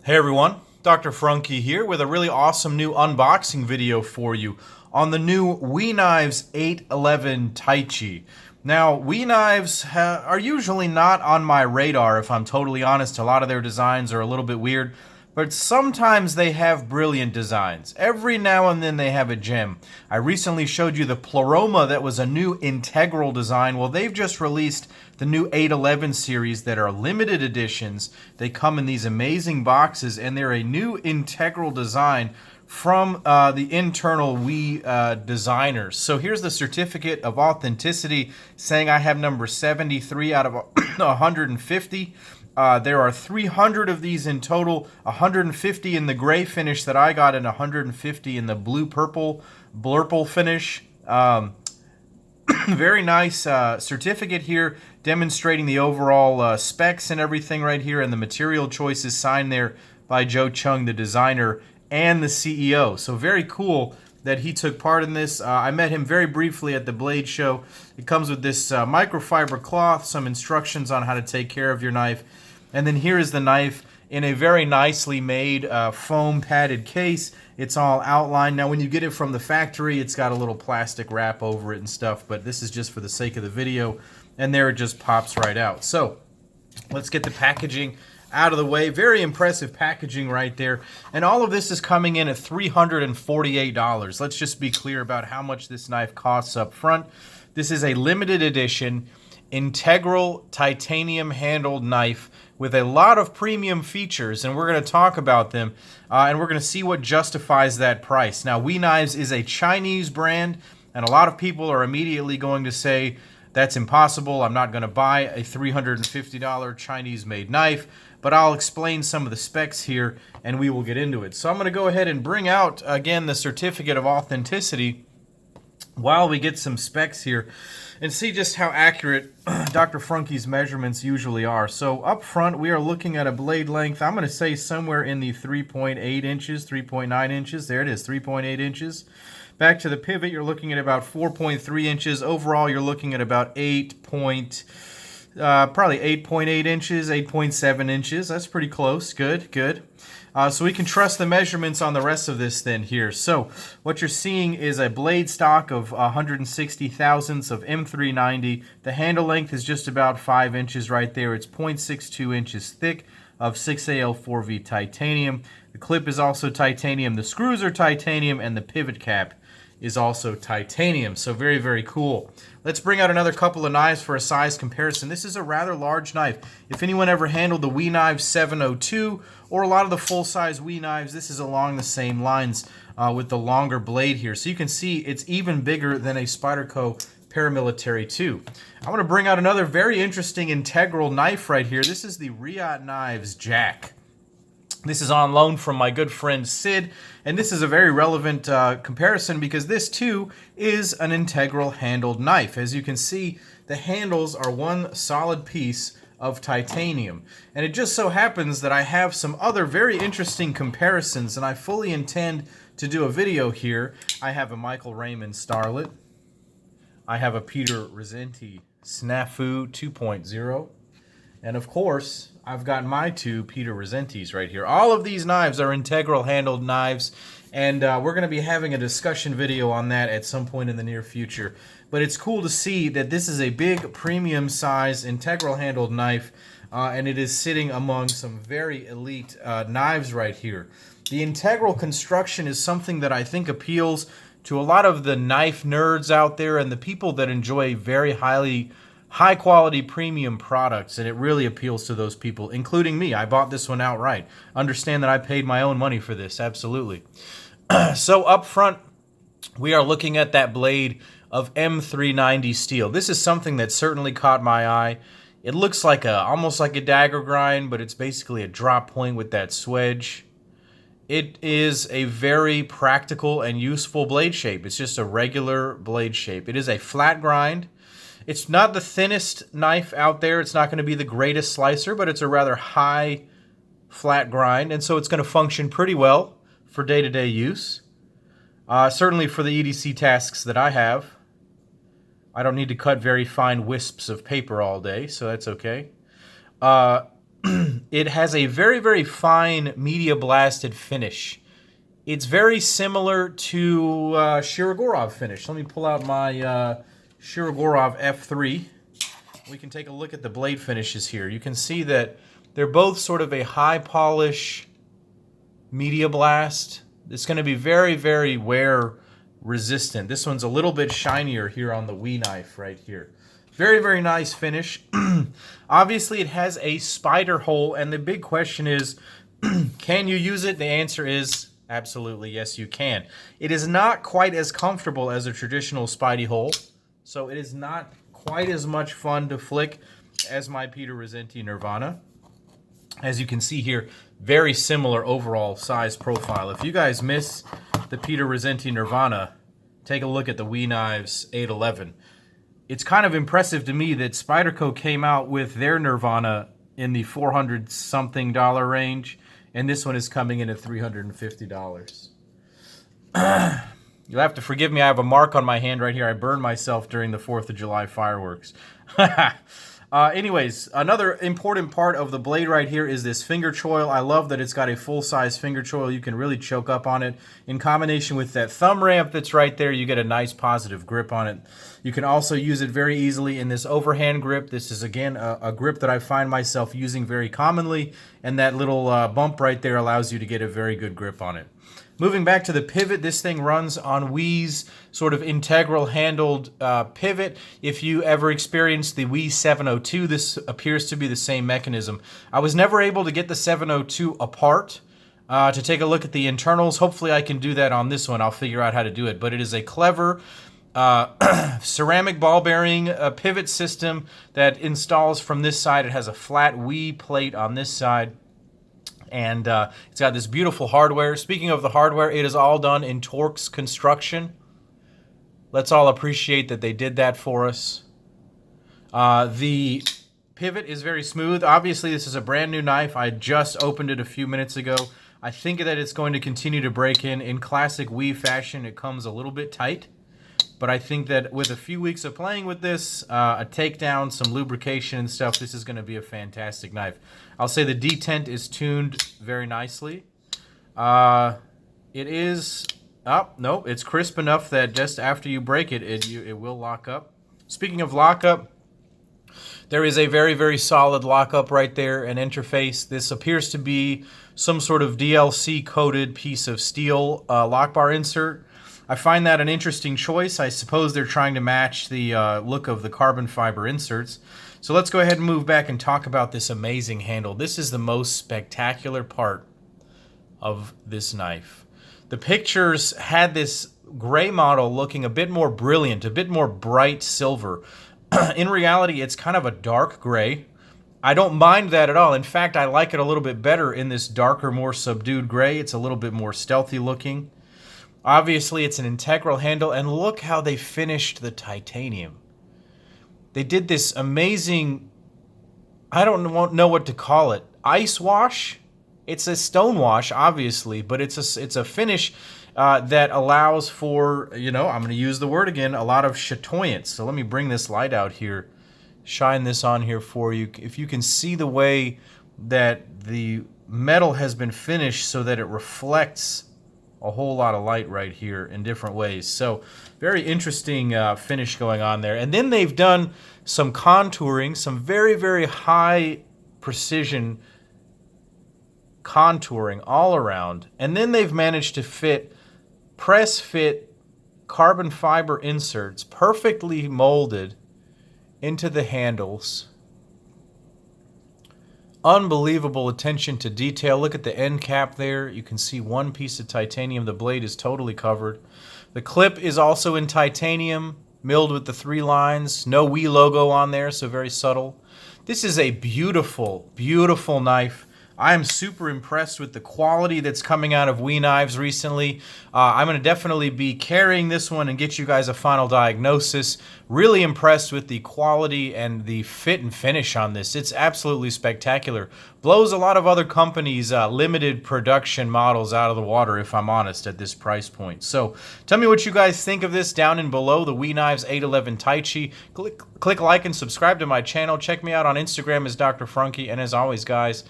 Hey everyone, Dr. Frunke here with a really awesome new unboxing video for you on the new WE Knives 811 Tyche. Now, WE Knives are usually not on my radar, if I'm totally honest. A lot of their designs are a little bit weird, but sometimes they have brilliant designs. Every now and then they have a gem. I recently showed you the Pleroma that was a new integral design. Well, they've just released the new 811 series that are limited editions. They come in these amazing boxes, and they're a new integral design from the internal WE designers. So here's the certificate of authenticity saying I have number 73 out of 150. There are 300 of these in total, 150 in the gray finish that I got and 150 in the blue-purple blurple finish. Very nice certificate here demonstrating the overall specs and everything right here, and the material choices signed there by Joe Chung, the designer and the CEO. So very cool that he took part in this. I met him very briefly at the Blade Show. It comes with this microfiber cloth, some instructions on how to take care of your knife, and then here is the knife in a very nicely made foam padded case. It's all outlined. Now when you get it from the factory, it's got a little plastic wrap over it and stuff, but this is just for the sake of the video, and there it just pops right out. So let's get the packaging out of the way. Very impressive packaging right there. And all of this is coming in at $348. Let's just be clear about how much this knife costs up front. This is a limited edition integral titanium handled knife with a lot of premium features, and we're going to talk about them, and we're going to see what justifies that price. Now, WE Knives is a Chinese brand, and a lot of people are immediately going to say, that's impossible, I'm not going to buy a $350 Chinese-made knife, but I'll explain some of the specs here, and we will get into it. So I'm going to go ahead and bring out, again, the certificate of authenticity while we get some specs here and see just how accurate Dr. Frunke's measurements usually are. So up front, we are looking at a blade length, I'm going to say somewhere in the 3.8 inches, 3.9 inches. There it is, 3.8 inches. Back to the pivot, you're looking at about 4.3 inches. Overall, you're looking at about probably 8.8 inches, 8.7 inches. That's pretty close. Good, good. So we can trust the measurements on the rest of this then here. So what you're seeing is a blade stock of 160 thousandths of M390. The handle length is just about 5 inches right there. It's 0.62 inches thick of 6AL4V titanium. The clip is also titanium. The screws are titanium, and the pivot cap is also titanium. So very, very cool. Let's bring out another couple of knives for a size comparison. This is a rather large knife. If anyone ever handled the WE Knives 702 or a lot of the full-size WE Knives, this is along the same lines with the longer blade here. So you can see it's even bigger than a Spyderco Paramilitary 2. I want to bring out another very interesting integral knife right here. This is the Riot Knives Jack. This is on loan from my good friend Sid, and this is a very relevant comparison because this too is an integral handled knife. As you can see, the handles are one solid piece of titanium, and it just so happens that I have some other very interesting comparisons, and I fully intend to do a video here. I have a Michael Raymond Starlet. I have a Peter Resenti Snafu 2.0. And of course, I've got my two Peter Resentis right here. All of these knives are integral handled knives, and we're going to be having a discussion video on that at some point in the near future. But it's cool to see that this is a big premium size integral handled knife, and it is sitting among some very elite knives right here. The integral construction is something that I think appeals to a lot of the knife nerds out there and the people that enjoy very high quality premium products, and it really appeals to those people, including me. I bought this one outright. Understand that I paid my own money for this, absolutely. So up front, we are looking at that blade of M390 steel. This is something that certainly caught my eye. It looks like almost like a dagger grind, but it's basically a drop point with that swedge. It is a very practical and useful blade shape. It's just a regular blade shape. It is a flat grind. It's not the thinnest knife out there. It's not going to be the greatest slicer, but it's a rather high flat grind, and so it's going to function pretty well for day-to-day use. Certainly for the EDC tasks that I have. I don't need to cut very fine wisps of paper all day, so that's okay. it has a very, very fine media blasted finish. It's very similar to Shirogorov finish. Let me pull out my Shirogorov F3. We can take a look at the blade finishes here. You can see that they're both sort of a high polish media blast. It's going to be very, very wear resistant. This one's a little bit shinier here on the Wii knife right here. Very, very nice finish. Obviously, it has a spider hole, and the big question is, can you use it? The answer is absolutely yes, you can. It is not quite as comfortable as a traditional Spidey hole, so it is not quite as much fun to flick as my Peter Rizzenti Nirvana. As you can see here, very similar overall size profile. If you guys miss the Peter Rizzenti Nirvana, take a look at the Wii Knives 811. It's kind of impressive to me that Spyderco came out with their Nirvana in the $400-something range, and this one is coming in at $350. You'll have to forgive me, I have a mark on my hand right here. I burned myself during the 4th of July fireworks. Anyways, another important part of the blade right here is this finger choil. I love that it's got a full-size finger choil. You can really choke up on it. In combination with that thumb ramp that's right there, you get a nice positive grip on it. You can also use it very easily in this overhand grip. This is, again, a grip that I find myself using very commonly, and that little bump right there allows you to get a very good grip on it. Moving back to the pivot, this thing runs on Wii's sort of integral handled pivot. If you ever experienced the Wii 702, this appears to be the same mechanism. I was never able to get the 702 apart to take a look at the internals. Hopefully I can do that on this one. I'll figure out how to do it. But it is a clever ceramic ball bearing pivot system that installs from this side. It has a flat Wii plate on this side. And it's got this beautiful hardware. Speaking of the hardware, it is all done in Torx construction. Let's all appreciate that they did that for us. The pivot is very smooth. Obviously, this is a brand new knife. I just opened it a few minutes ago. I think that it's going to continue to break in. In classic Wii fashion, it comes a little bit tight. But I think that with a few weeks of playing with this, a takedown, some lubrication and stuff, this is going to be a fantastic knife. I'll say the detent is tuned very nicely. It is... Oh, no, it's crisp enough that just after you break it, it will lock up. Speaking of lockup, there is a very, very solid lockup right there, an interface. This appears to be some sort of DLC-coated piece of steel lock bar insert. I find that an interesting choice. I suppose they're trying to match the look of the carbon fiber inserts. So let's go ahead and move back and talk about this amazing handle. This is the most spectacular part of this knife. The pictures had this gray model looking a bit more brilliant, a bit more bright silver. In reality, it's kind of a dark gray. I don't mind that at all. In fact, I like it a little bit better in this darker, more subdued gray. It's a little bit more stealthy looking. Obviously, it's an integral handle, and look how they finished the titanium. They did this amazing, I don't know what to call it, ice wash? It's a stone wash, obviously, but it's a finish that allows for, I'm going to use the word again, a lot of chatoyance. So let me bring this light out here, shine this on here for you. If you can see the way that the metal has been finished so that it reflects a whole lot of light right here in different ways. So very interesting finish going on there. And then they've done some contouring, some very, very high precision contouring all around. And then they've managed to press fit carbon fiber inserts perfectly molded into the handles. Unbelievable attention to detail. Look at the end cap there. You can see one piece of titanium. The blade is totally covered. The clip is also in titanium, milled with the 3 lines. No Wii logo on there, so very subtle. This is a beautiful, beautiful knife. I am super impressed with the quality that's coming out of WE knives recently. I'm going to definitely be carrying this one and get you guys a final diagnosis. Really impressed with the quality and the fit and finish on this. It's absolutely spectacular. Blows a lot of other companies' limited production models out of the water, if I'm honest, at this price point. So tell me what you guys think of this down in below, the WE Knives 811 Tyche. Click like and subscribe to my channel. Check me out on Instagram as Dr. Frunky. And as always, guys,